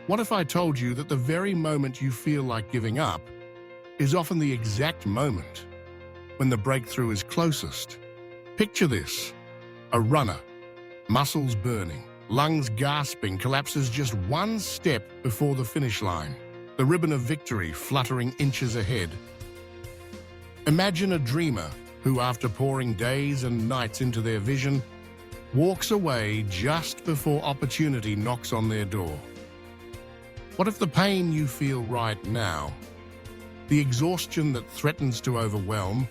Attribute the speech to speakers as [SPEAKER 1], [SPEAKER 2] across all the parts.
[SPEAKER 1] What if I told you that the very moment you feel like giving up is often the exact moment when the breakthrough is closest? Picture this: a runner, muscles burning, lungs gasping, collapses just one step before the finish line, the ribbon of victory fluttering inches ahead. Imagine a dreamer who, after pouring days and nights into their vision, walks away just before opportunity knocks on their door. What if the pain you feel right now, the exhaustion that threatens to overwhelm,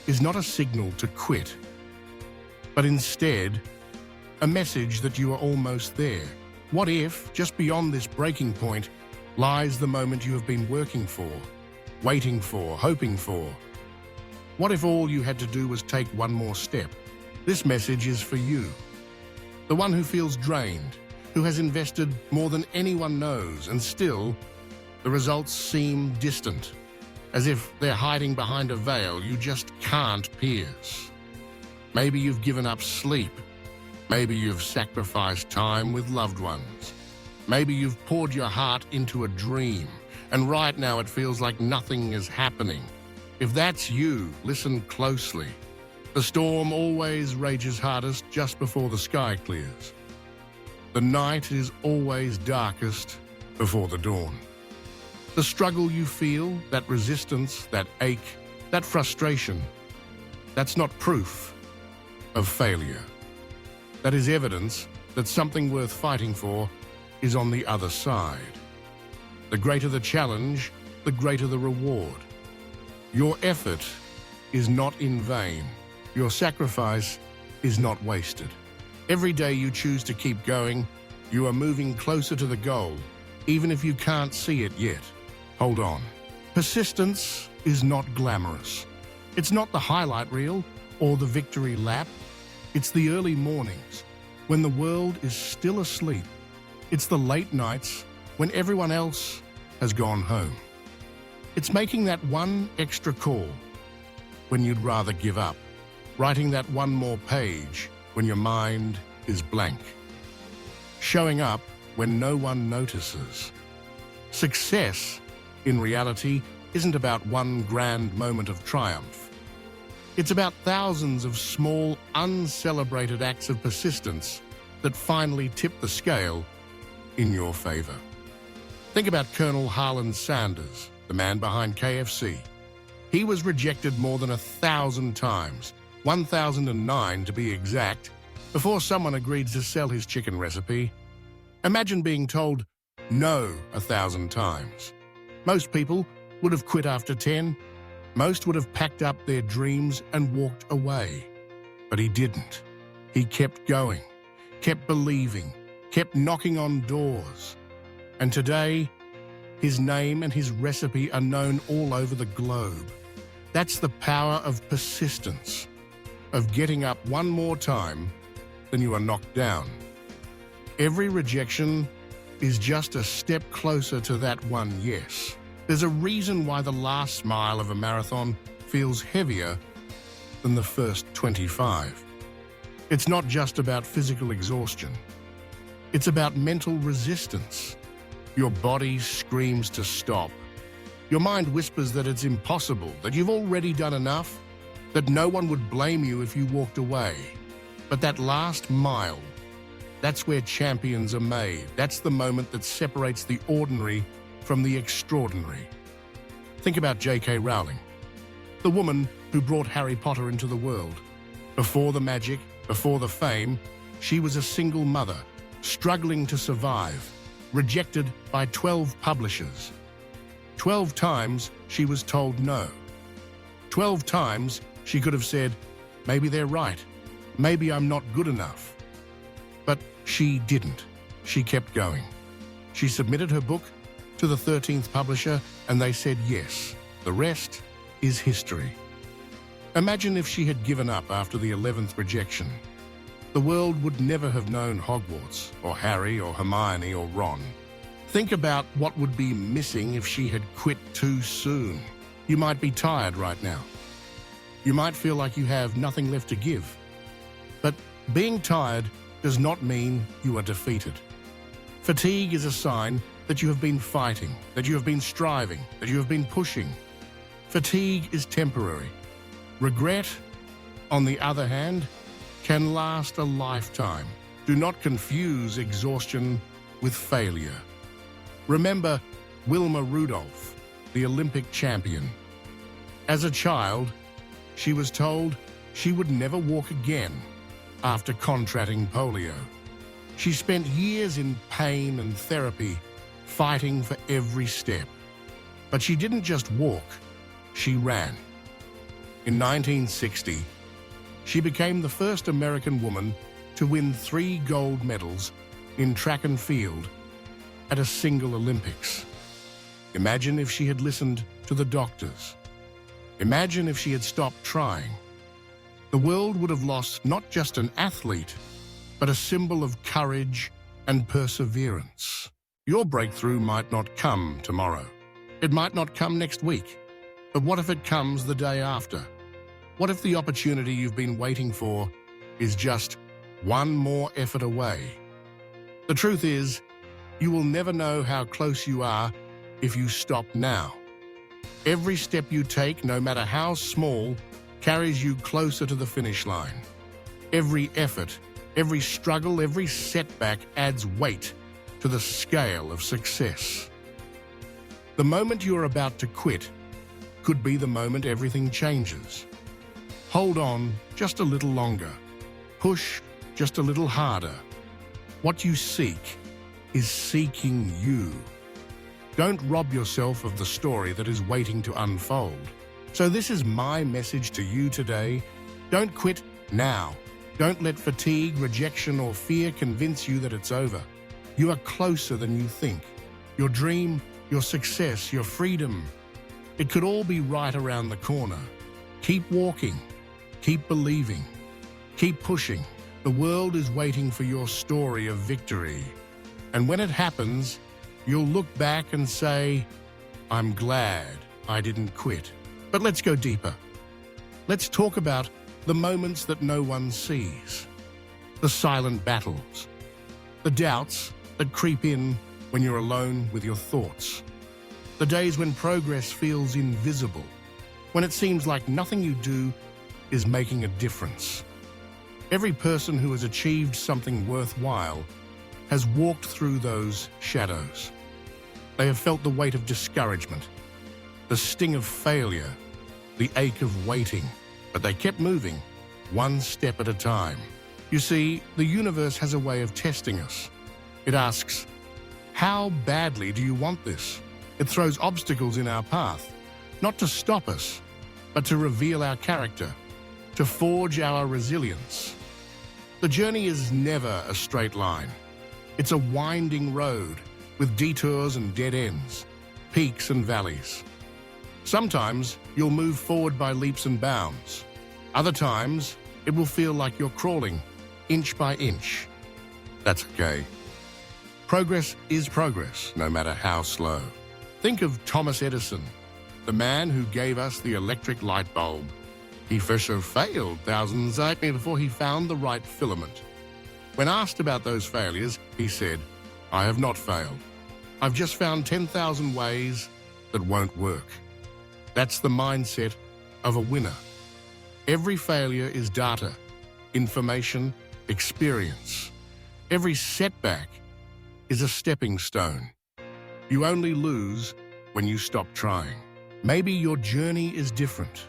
[SPEAKER 1] is not a signal to quit, but instead a message that you are almost there? What if, just beyond this breaking point, lies the moment you have been working for, waiting for, hoping for? What if all you had to do was take one more step? This message is for you, the one who feels drained, who has invested more than anyone knows, and still the results seem distant, as if they're hiding behind a veil you just can't pierce. Maybe you've given up sleep. Maybe you've sacrificed time with loved ones. Maybe you've poured your heart into a dream, and right now it feels like nothing is happening. If that's you, listen closely. The storm always rages hardest just before the sky clears. The night is always darkest before the dawn. The struggle you feel, that resistance, that ache, that frustration, that's not proof of failure. That is evidence that something worth fighting for is on the other side. The greater the challenge, the greater the reward. Your effort is not in vain. Your sacrifice is not wasted. Every day you choose to keep going, you are moving closer to the goal, even if you can't see it yet. Hold on. Persistence is not glamorous. It's not the highlight reel or the victory lap. It's the early mornings when the world is still asleep. It's the late nights when everyone else has gone home. It's making that one extra call when you'd rather give up. Writing that one more page when your mind is blank. Showing up when no one notices. Success, in reality, isn't about one grand moment of triumph. It's about thousands of small, uncelebrated acts of persistence that finally tip the scale in your favor. Think about Colonel Harlan Sanders, the man behind KFC. He was rejected more than 1,000 times, 1,009 to be exact, before someone agreed to sell his chicken recipe. Imagine being told no 1,000 times. Most people would have quit after 10. Most would have packed up their dreams and walked away. But he didn't. He kept going, kept believing, kept knocking on doors. And today, his name and his recipe are known all over the globe. That's the power of persistence, of getting up one more time than you are knocked down. Every rejection is just a step closer to that one yes. There's a reason why the last mile of a marathon feels heavier than the first 25. It's not just about physical exhaustion. It's about mental resistance. Your body screams to stop. Your mind whispers that it's impossible, that you've already done enough, that no one would blame you if you walked away. But that last mile, that's where champions are made. That's the moment that separates the ordinary from the extraordinary. Think about J.K. Rowling, the woman who brought Harry Potter into the world. Before the magic, before the fame, she was a single mother, struggling to survive, rejected by 12 publishers. 12 times she was told no. 12 times she could have said, maybe they're right, maybe I'm not good enough. But she didn't. She kept going. She submitted her book to the 13th publisher and they said yes. The rest is history. Imagine if she had given up after the 11th rejection. The world would never have known Hogwarts, or Harry, or Hermione, or Ron. Think about what would be missing if she had quit too soon. You might be tired right now. You might feel like you have nothing left to give. But being tired does not mean you are defeated. Fatigue is a sign that you have been fighting, that you have been striving, that you have been pushing. Fatigue is temporary. Regret, on the other hand, can last a lifetime. Do not confuse exhaustion with failure. Remember Wilma Rudolph, the Olympic champion. As a child, she was told she would never walk again after contracting polio. She spent years in pain and therapy, fighting for every step. But she didn't just walk, she ran. In 1960, she became the first American woman to win 3 gold medals in track and field at a single Olympics. Imagine if she had listened to the doctors. Imagine if she had stopped trying. The world would have lost not just an athlete, but a symbol of courage and perseverance. Your breakthrough might not come tomorrow. It might not come next week. But what if it comes the day after? What if the opportunity you've been waiting for is just one more effort away? The truth is, you will never know how close you are if you stop now. Every step you take, no matter how small, carries you closer to the finish line. Every effort, every struggle, every setback adds weight to the scale of success. The moment you're about to quit could be the moment everything changes. Hold on just a little longer. Push just a little harder. What you seek is seeking you. Don't rob yourself of the story that is waiting to unfold. So this is my message to you today. Don't quit now. Don't let fatigue, rejection, or fear convince you that it's over. You are closer than you think. Your dream, your success, your freedom, it could all be right around the corner. Keep walking. Keep believing. Keep pushing. The world is waiting for your story of victory. And when it happens, you'll look back and say, I'm glad I didn't quit. But let's go deeper. Let's talk about the moments that no one sees. The silent battles. The doubts that creep in when you're alone with your thoughts. The days when progress feels invisible. When it seems like nothing you do is making a difference. Every person who has achieved something worthwhile has walked through those shadows. They have felt the weight of discouragement, the sting of failure, the ache of waiting, but they kept moving, one step at a time. You see, the universe has a way of testing us. It asks, how badly do you want this? It throws obstacles in our path, not to stop us, but to reveal our character, to forge our resilience. The journey is never a straight line. It's a winding road with detours and dead ends, peaks and valleys. Sometimes you'll move forward by leaps and bounds. Other times it will feel like you're crawling, inch by inch. That's okay. Progress is progress, no matter how slow. Think of Thomas Edison, the man who gave us the electric light bulb. He for sure failed thousands of times before he found the right filament. When asked about those failures, he said, I have not failed. I've just found 10,000 ways that won't work. That's the mindset of a winner. Every failure is data, information, experience. Every setback is a stepping stone. You only lose when you stop trying. Maybe your journey is different.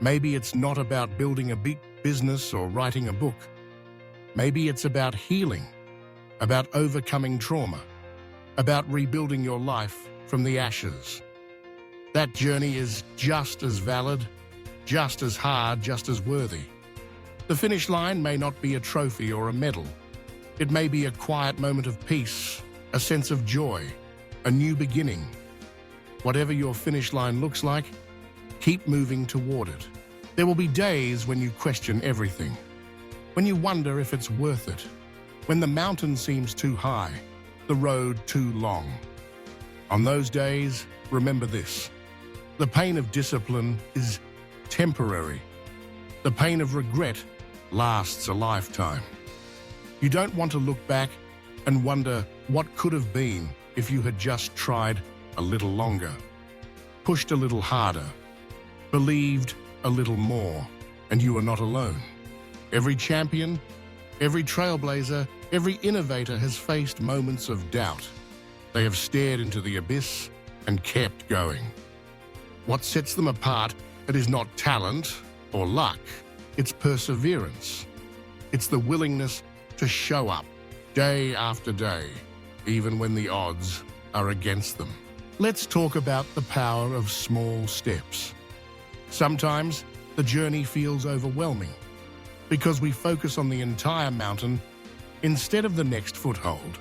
[SPEAKER 1] Maybe it's not about building a big business or writing a book. Maybe it's about healing, about overcoming trauma, about rebuilding your life from the ashes. That journey is just as valid, just as hard, just as worthy. The finish line may not be a trophy or a medal. It may be a quiet moment of peace, a sense of joy, a new beginning. Whatever your finish line looks like, keep moving toward it. There will be days when you question everything, when you wonder if it's worth it, when the mountain seems too high, the road too long. On those days, remember this. The pain of discipline is temporary. The pain of regret lasts a lifetime. You don't want to look back and wonder what could have been if you had just tried a little longer, pushed a little harder, believed a little more, and you are not alone. Every champion, every trailblazer, every innovator has faced moments of doubt. They have stared into the abyss and kept going. What sets them apart, it is not talent or luck, it's perseverance. It's the willingness to show up day after day, even when the odds are against them. Let's talk about the power of small steps. Sometimes the journey feels overwhelming because we focus on the entire mountain instead of the next foothold.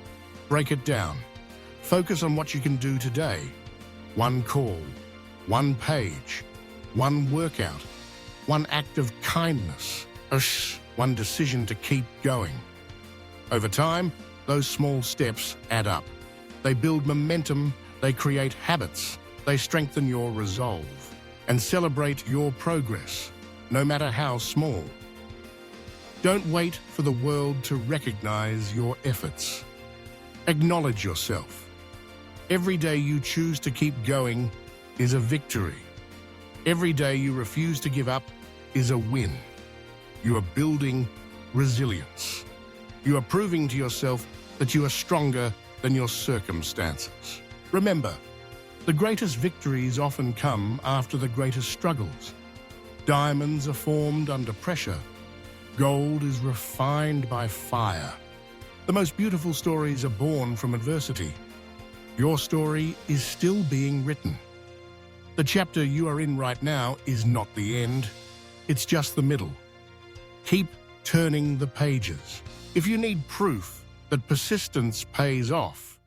[SPEAKER 1] Break it down. Focus on what you can do today. One call, one page, one workout, one act of kindness, one decision to keep going. Over time, those small steps add up. They build momentum, they create habits, they strengthen your resolve, and celebrate your progress, no matter how small. Don't wait for the world to recognize your efforts. Acknowledge yourself. Every day you choose to keep going is a victory. Every day you refuse to give up is a win. You are building resilience. You are proving to yourself that you are stronger than your circumstances. Remember, the greatest victories often come after the greatest struggles. Diamonds are formed under pressure. Gold is refined by fire. The most beautiful stories are born from adversity. Your story is still being written. The chapter you are in right now is not the end. It's just the middle. Keep turning the pages. If you need proof that persistence pays off,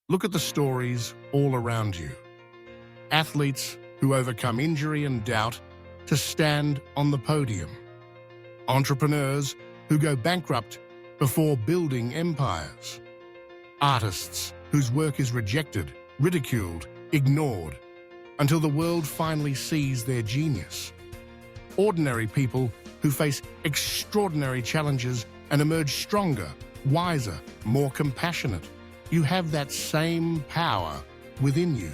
[SPEAKER 1] look at the stories all around you. Athletes who overcome injury and doubt to stand on the podium. Entrepreneurs who go bankrupt before building empires. Artists whose work is rejected, ridiculed, ignored, until the world finally sees their genius. Ordinary people who face extraordinary challenges and emerge stronger, wiser, more compassionate. You have that same power within you.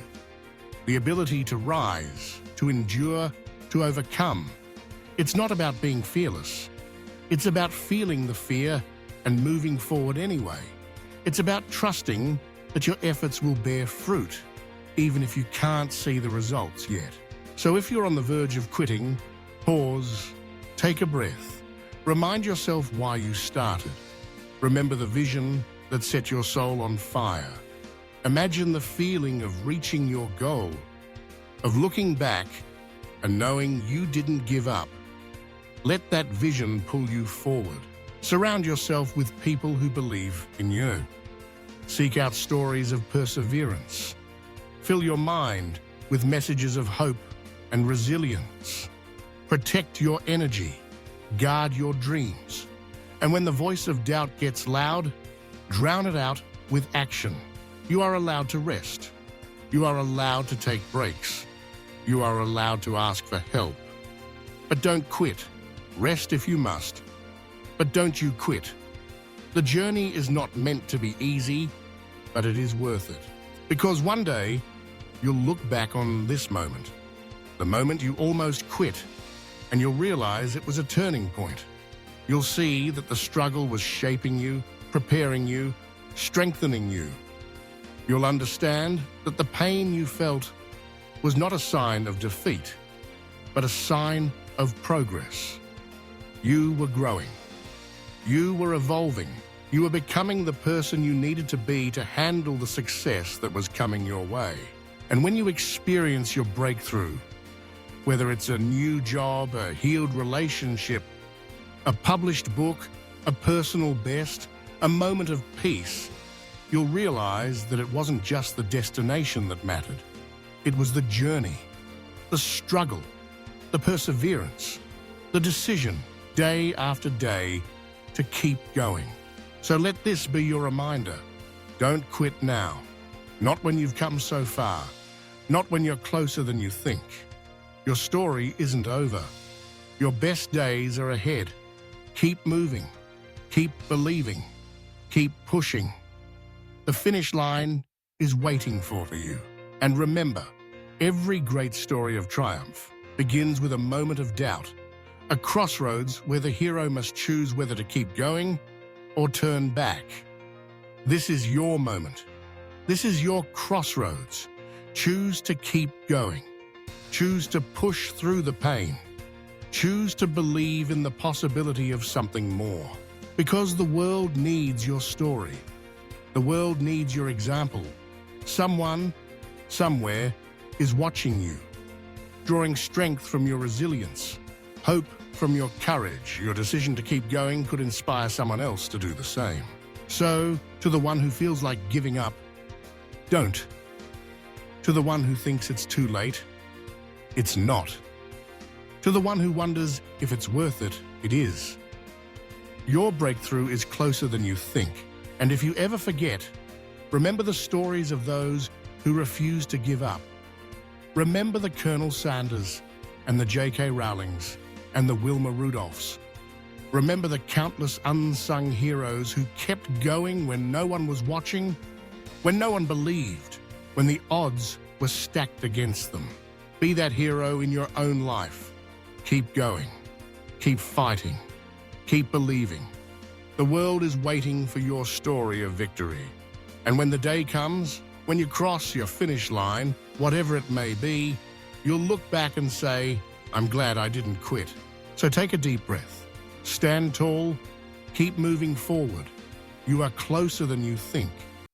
[SPEAKER 1] The ability to rise, to endure, to overcome. It's not about being fearless. It's about feeling the fear and moving forward anyway. It's about trusting that your efforts will bear fruit, even if you can't see the results yet. So if you're on the verge of quitting, pause, take a breath. Remind yourself why you started. Remember the vision that set your soul on fire. Imagine the feeling of reaching your goal, of looking back and knowing you didn't give up. Let that vision pull you forward. Surround yourself with people who believe in you. Seek out stories of perseverance. Fill your mind with messages of hope and resilience. Protect your energy. Guard your dreams. And when the voice of doubt gets loud, drown it out with action. You are allowed to rest. You are allowed to take breaks. You are allowed to ask for help. But don't quit. Rest if you must. But don't you quit. The journey is not meant to be easy, but it is worth it. Because one day, you'll look back on this moment, the moment you almost quit, and you'll realize it was a turning point. You'll see that the struggle was shaping you, preparing you, strengthening you. You'll understand that the pain you felt was not a sign of defeat, but a sign of progress. You were growing. You were evolving. You were becoming the person you needed to be to handle the success that was coming your way. And when you experience your breakthrough, whether it's a new job, a healed relationship, a published book, a personal best, a moment of peace, you'll realize that it wasn't just the destination that mattered. It was the journey, the struggle, the perseverance, the decision, day after day, to keep going. So let this be your reminder. Don't quit now. Not when you've come so far. Not when you're closer than you think. Your story isn't over. Your best days are ahead. Keep moving. Keep believing. Keep pushing. The finish line is waiting for you. And remember, every great story of triumph begins with a moment of doubt, a crossroads where the hero must choose whether to keep going or turn back. This is your moment. This is your crossroads. Choose to keep going. Choose to push through the pain. Choose to believe in the possibility of something more. Because the world needs your story. The world needs your example. Someone, somewhere, is watching you, drawing strength from your resilience, hope from your courage. Your decision to keep going could inspire someone else to do the same. So, to the one who feels like giving up, don't. To the one who thinks it's too late, it's not. To the one who wonders if it's worth it, it is. Your breakthrough is closer than you think. And if you ever forget, remember the stories of those who refuse to give up. Remember the Colonel Sanders and the J.K. Rowlings and the Wilma Rudolphs. Remember the countless unsung heroes who kept going when no one was watching, when no one believed, when the odds were stacked against them. Be that hero in your own life. Keep going. Keep fighting. Keep believing. The world is waiting for your story of victory. And when the day comes, when you cross your finish line, whatever it may be, you'll look back and say, I'm glad I didn't quit. So take a deep breath. Stand tall. Keep moving forward. You are closer than you think.